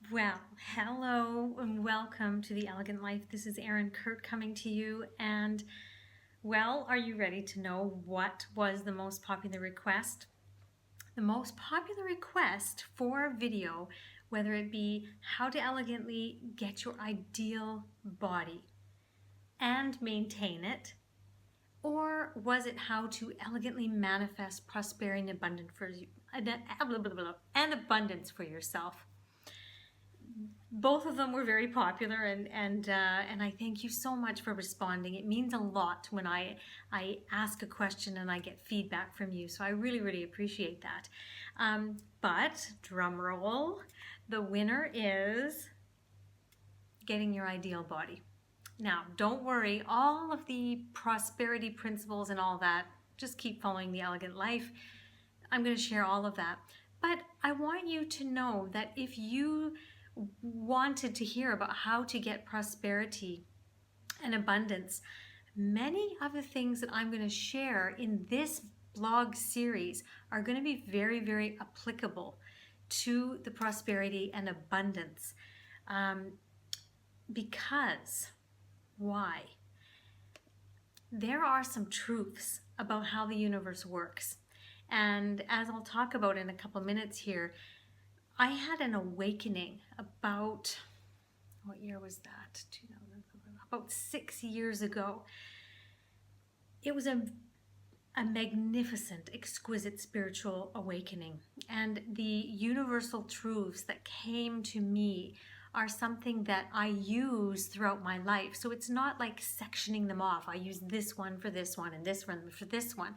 Well, hello and welcome to The Elegant Life. This is Erin Kurt coming to you. And, well, are you ready to know what was the most popular request? The most popular request for a video, whether it be how to elegantly get your ideal body and maintain it, or was it how to elegantly manifest prosperity and abundance for yourself? Both of them were very popular, and I thank you so much for responding. It means a lot when I ask a question and I get feedback from you, so I really appreciate that. But drum roll, the winner is getting your ideal body. Now, don't worry, all of the prosperity principles and all that, just keep following the elegant life. I'm going to share all of that. But I want you to know that if you wanted to hear about how to get prosperity and abundance, many of the things that I'm going to share in this blog series are going to be very applicable to the prosperity and abundance. Because, why? There are some truths about how the universe works. And as I'll talk about in a couple minutes here, I had an awakening about, what year was that? About 6 years ago. It was a magnificent, exquisite spiritual awakening. And the universal truths that came to me are something that I use throughout my life. So it's not like sectioning them off. I use this one for this one and this one for this one.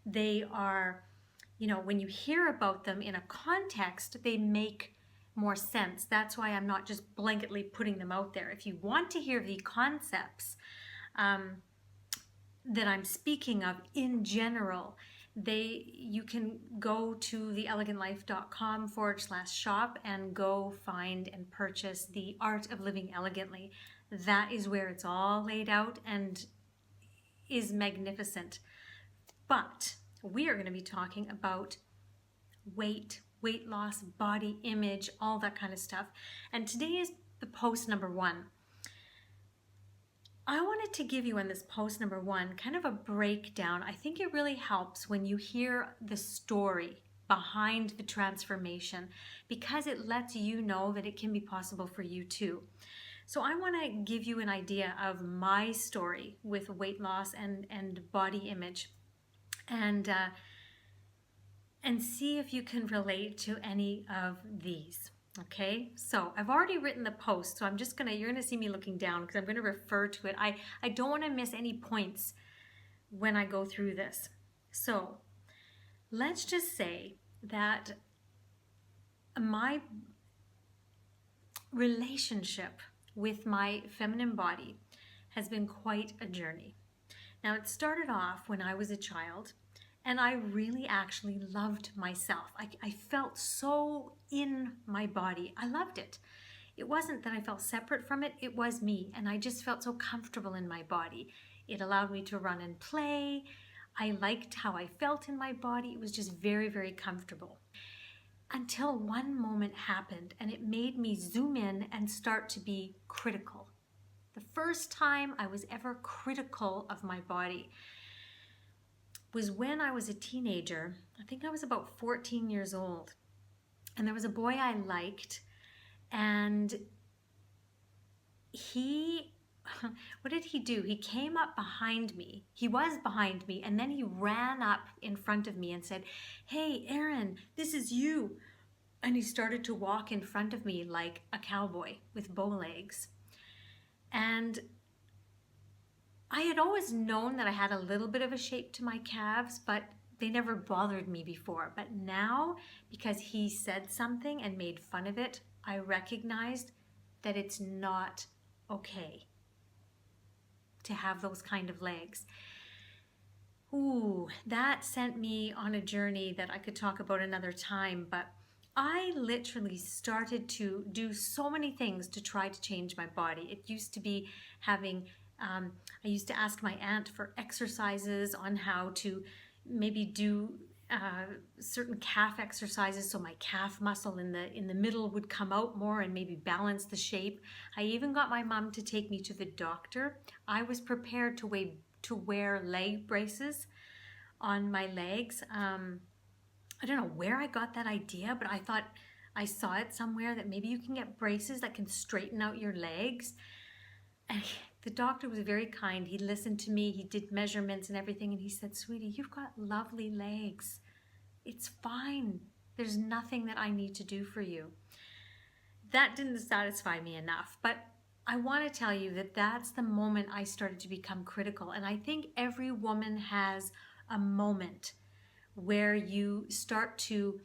They are, when you hear about them in a context, they make more sense. That's why I'm not just blanketly putting them out there. If you want to hear the concepts that I'm speaking of in general, you can go to theelegantlife.com/shop and go find and purchase The Art of Living Elegantly. That is where it's all laid out and is magnificent. But we are going to be talking about weight loss, body image, all that kind of stuff. And today is the post number 1. I wanted to give you in this post number 1 kind of a breakdown. I think it really helps when you hear the story behind the transformation, because it lets you know that it can be possible for you too. So I want to give you an idea of my story with weight loss and body image, and see if you can relate to any of these. Okay, so I've already written the post, so you're gonna see me looking down because I'm gonna refer to it. I don't want to miss any points when I go through this. So let's just say that my relationship with my feminine body has been quite a journey. Now, it started off when I was a child, and I really actually loved myself. I felt so in my body. I loved it. It wasn't that I felt separate from it. It was me, and I just felt so comfortable in my body. It allowed me to run and play. I liked how I felt in my body. It was just very comfortable. Until one moment happened, and it made me zoom in and start to be critical. The first time I was ever critical of my body was when I was a teenager. I think I was about 14 years old. And there was a boy I liked, and what did he do? He came up behind me. He was behind me, and then he ran up in front of me and said, "Hey, Erin, this is you." And he started to walk in front of me like a cowboy with bow legs. And I had always known that I had a little bit of a shape to my calves, but they never bothered me before. But now, because he said something and made fun of it, I recognized that it's not okay to have those kind of legs. Ooh, that sent me on a journey that I could talk about another time, but I literally started to do so many things to try to change my body. It used to be having I used to ask my aunt for exercises on how to maybe do certain calf exercises, so my calf muscle in the middle would come out more and maybe balance the shape. I even got my mom to take me to the doctor. I was prepared to wear leg braces on my legs. I don't know where I got that idea, but I thought I saw it somewhere that maybe you can get braces that can straighten out your legs. And the doctor was very kind. He listened to me, he did measurements and everything, and he said, "Sweetie, you've got lovely legs. It's fine. There's nothing that I need to do for you." That didn't satisfy me enough, but I want to tell you that that's the moment I started to become critical. And I think every woman has a moment where you start to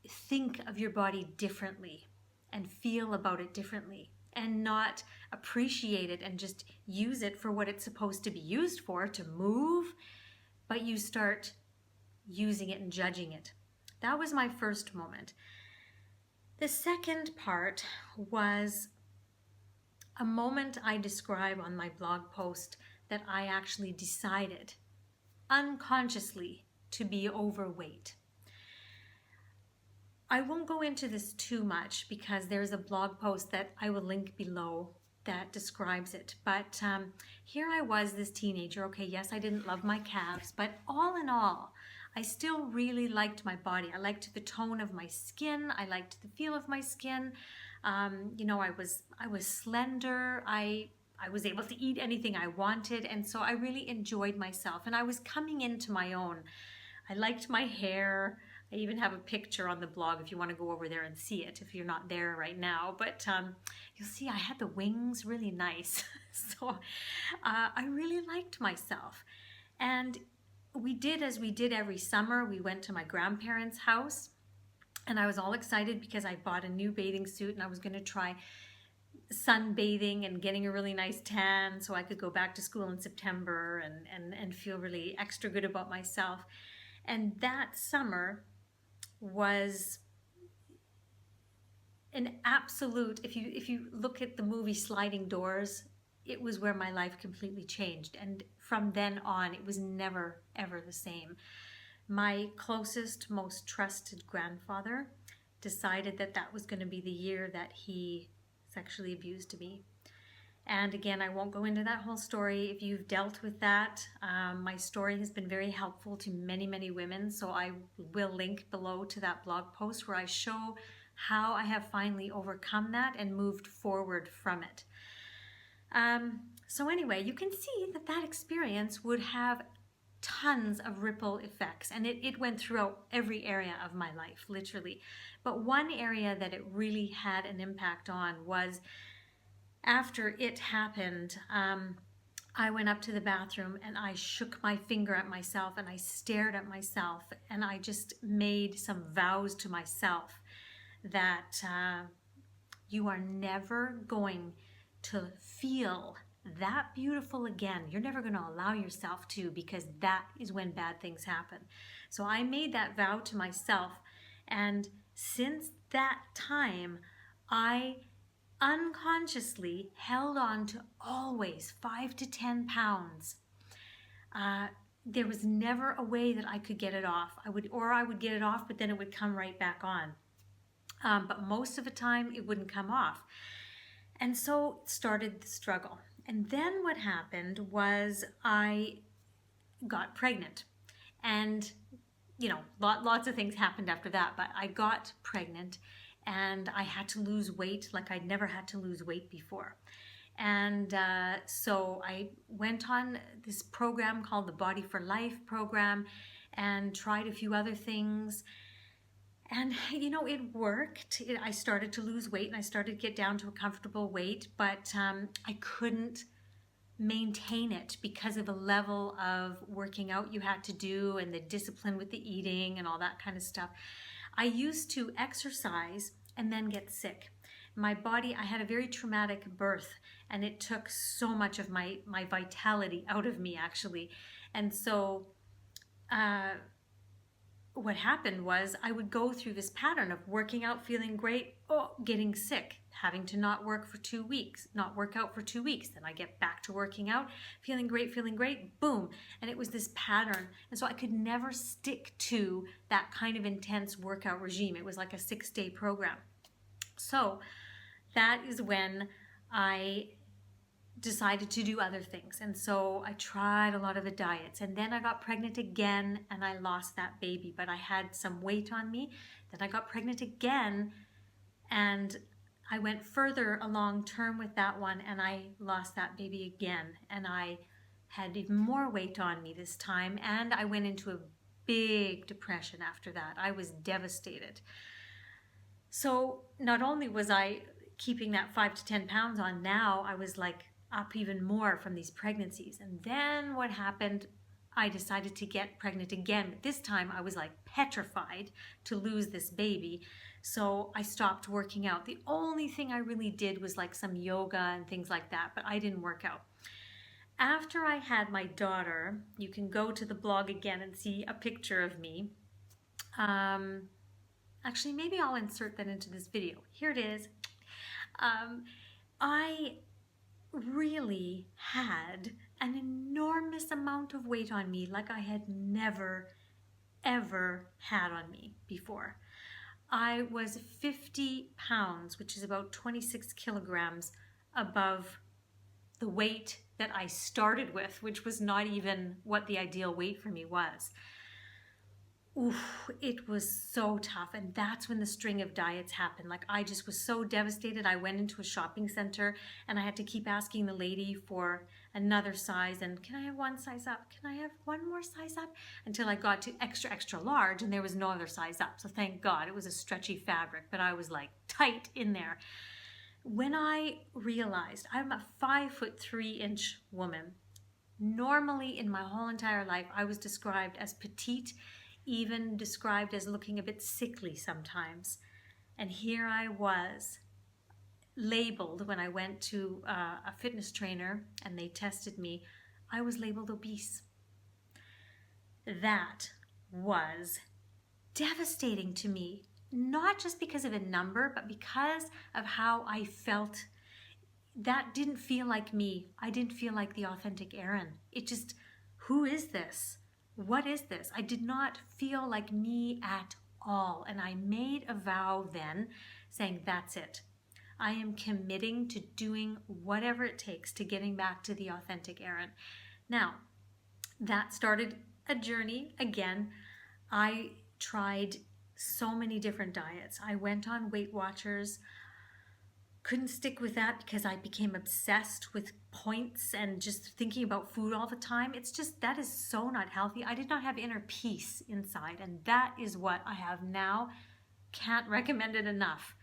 think of your body differently and feel about it differently and not appreciate it and just use it for what it's supposed to be used for, to move, but you start using it and judging it. That was my first moment. The second part was a moment I describe on my blog post that I actually decided unconsciously to be overweight. I won't go into this too much because there's a blog post that I will link below that describes it. But here I was, this teenager. Okay, yes, I didn't love my calves, but all in all, I still really liked my body. I liked the tone of my skin. I liked the feel of my skin. You know, I was slender. I was able to eat anything I wanted, and so I really enjoyed myself. And I was coming into my own. I liked my hair. I even have a picture on the blog if you want to go over there and see it, if you're not there right now. But you'll see I had the wings really nice. So I really liked myself. And we did as we did every summer. We went to my grandparents' house, and I was all excited because I bought a new bathing suit and I was going to try sunbathing and getting a really nice tan so I could go back to school in September and feel really extra good about myself. And that summer was an absolute, if you look at the movie Sliding Doors, it was where my life completely changed. And from then on, it was never, ever the same. My closest, most trusted grandfather decided that that was going to be the year that he sexually abused me. And again, I won't go into that whole story. If you've dealt with that, my story has been very helpful to many, many women. So I will link below to that blog post where I show how I have finally overcome that and moved forward from it. So anyway, you can see that that experience would have tons of ripple effects, and it went throughout every area of my life, literally. But one area that it really had an impact on was after it happened, I went up to the bathroom and I shook my finger at myself and I stared at myself and I just made some vows to myself that you are never going to feel that beautiful again. You're never going to allow yourself to, because that is when bad things happen. So I made that vow to myself, and since that time, I unconsciously held on to always 5 to 10 pounds. There was never a way that I could get it off. I would get it off, but then it would come right back on. But most of the time, it wouldn't come off. And so started the struggle. And then what happened was I got pregnant. And, you know, lots of things happened after that, but I got pregnant and I had to lose weight like I'd never had to lose weight before. And so I went on this program called the Body for Life program and tried a few other things. And, you know, it worked. I started to lose weight and I started to get down to a comfortable weight, but I couldn't maintain it because of the level of working out you had to do and the discipline with the eating and all that kind of stuff. I used to exercise and then get sick. My body, I had a very traumatic birth and it took so much of my vitality out of me, actually. And so what happened was I would go through this pattern of working out, feeling great, getting sick, having to not work for 2 weeks, not work out for 2 weeks. Then I get back to working out, feeling great, boom. And it was this pattern. And so I could never stick to that kind of intense workout regime. It was like a 6-day program. So that is when I decided to do other things. And so I tried a lot of the diets, and then I got pregnant again and I lost that baby, but I had some weight on me. Then I got pregnant again and I went further along term with that one, and I lost that baby again, and I had even more weight on me this time, and I went into a big depression after that. I was devastated. So not only was I keeping that 5 to 10 pounds on, now I was like up even more from these pregnancies. And then what happened, I decided to get pregnant again, but this time I was like petrified to lose this baby. So I stopped working out. The only thing I really did was like some yoga and things like that, but I didn't work out. After I had my daughter, you can go to the blog again and see a picture of me. Actually, maybe I'll insert that into this video. Here it is. I really had an enormous amount of weight on me like I had never, ever had on me before. I was 50 pounds, which is about 26 kilograms above the weight that I started with, which was not even what the ideal weight for me was. Oof, it was so tough. And that's when the string of diets happened. Like, I just was so devastated. I went into a shopping center and I had to keep asking the lady for another size. And can I have one size up? Can I have one more size up? Until I got to extra, extra large, and there was no other size up. So thank God, it was a stretchy fabric, but I was like tight in there. When I realized I'm a 5'3" woman, normally in my whole entire life, I was described as petite, even described as looking a bit sickly sometimes. And here I was labeled, when I went to a fitness trainer and they tested me, I was labeled obese. That was devastating to me, not just because of a number, but because of how I felt. That didn't feel like me. I didn't feel like the authentic Erin. It just, who is this? What is this? I did not feel like me at all. And I made a vow then saying, that's it. I am committing to doing whatever it takes to getting back to the authentic Erin. Now, that started a journey again. I tried so many different diets. I went on Weight Watchers. Couldn't stick with that because I became obsessed with points and just thinking about food all the time. It's just, that is so not healthy. I did not have inner peace inside, and that is what I have now. Can't recommend it enough.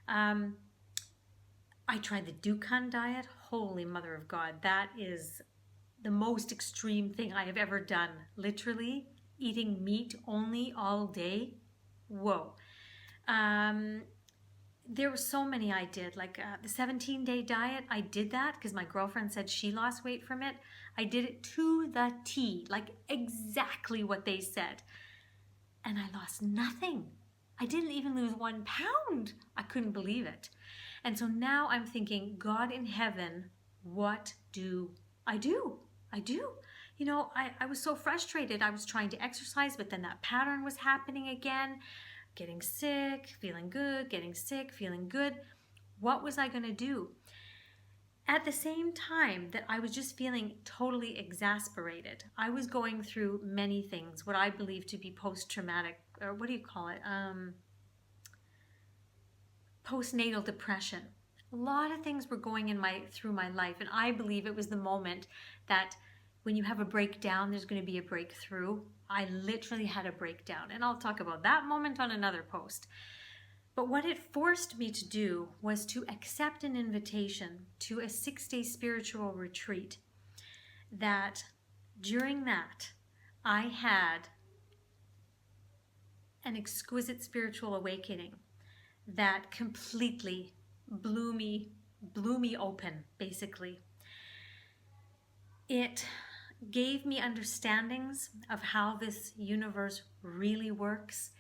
I tried the Dukan Diet. Holy Mother of God, that is the most extreme thing I have ever done. Literally eating meat only all day. Whoa. There were so many I did, like the 17-day diet. I did that because my girlfriend said she lost weight from it. I did it to the T, like exactly what they said. And I lost nothing. I didn't even lose 1 pound. I couldn't believe it. And so now I'm thinking, God in heaven, what do I do? You know, I was so frustrated. I was trying to exercise, but then that pattern was happening again. Getting sick, feeling good, getting sick, feeling good. What was I going to do? At the same time that I was just feeling totally exasperated, I was going through many things, what I believe to be post-traumatic, or what do you call it? Postnatal depression. A lot of things were going through my life, and I believe it was the moment that when you have a breakdown, there's going to be a breakthrough. I literally had a breakdown, and I'll talk about that moment on another post. But what it forced me to do was to accept an invitation to a 6-day spiritual retreat. That during that, I had an exquisite spiritual awakening that completely blew me open, basically. It gave me understandings of how this universe really works,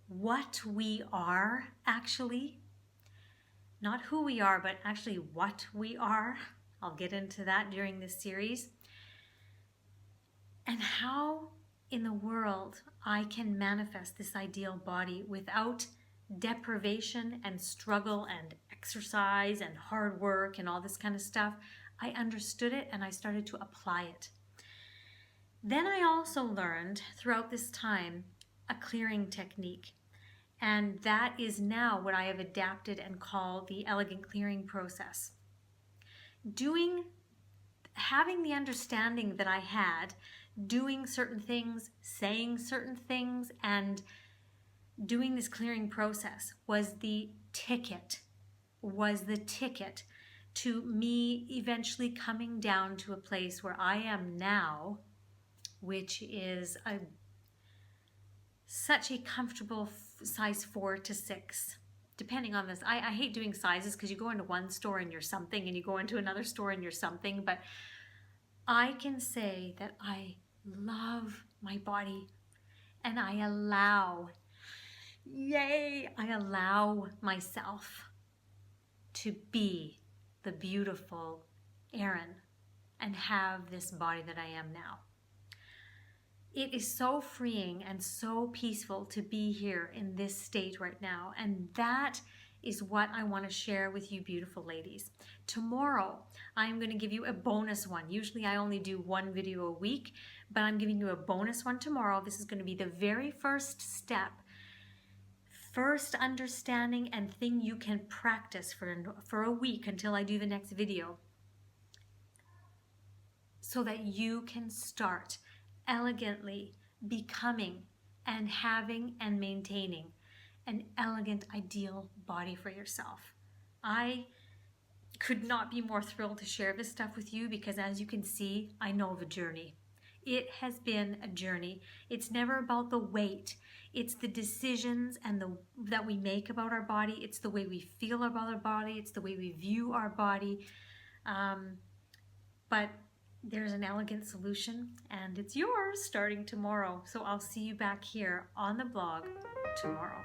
what we are actually, not who we are, but actually what we are. I'll get into that during this series. And how in the world I can manifest this ideal body without deprivation and struggle and exercise and hard work and all this kind of stuff. I understood it and I started to apply it. Then I also learned throughout this time a clearing technique. And that is now what I have adapted and called the elegant clearing process. Having the understanding that I had, doing certain things, saying certain things, and doing this clearing process was the ticket to me eventually coming down to a place where I am now, which is such a comfortable size 4 to 6, depending on this. I hate doing sizes because you go into one store and you're something and you go into another store and you're something, but I can say that I love my body and I allow myself to be the beautiful Erin and have this body that I am now. It is so freeing and so peaceful to be here in this state right now. And that is what I want to share with you beautiful ladies. Tomorrow, I'm going to give you a bonus one. Usually I only do one video a week, but I'm giving you a bonus one tomorrow. This is going to be the very first step, first understanding and thing you can practice for a week until I do the next video, so that you can start elegantly becoming and having and maintaining an elegant, ideal body for yourself. I could not be more thrilled to share this stuff with you because, as you can see, I know the journey. It has been a journey. It's never about the weight. It's the decisions that we make about our body. It's the way we feel about our body. It's the way we view our body. But there's an elegant solution, and it's yours starting tomorrow. So I'll see you back here on the blog tomorrow.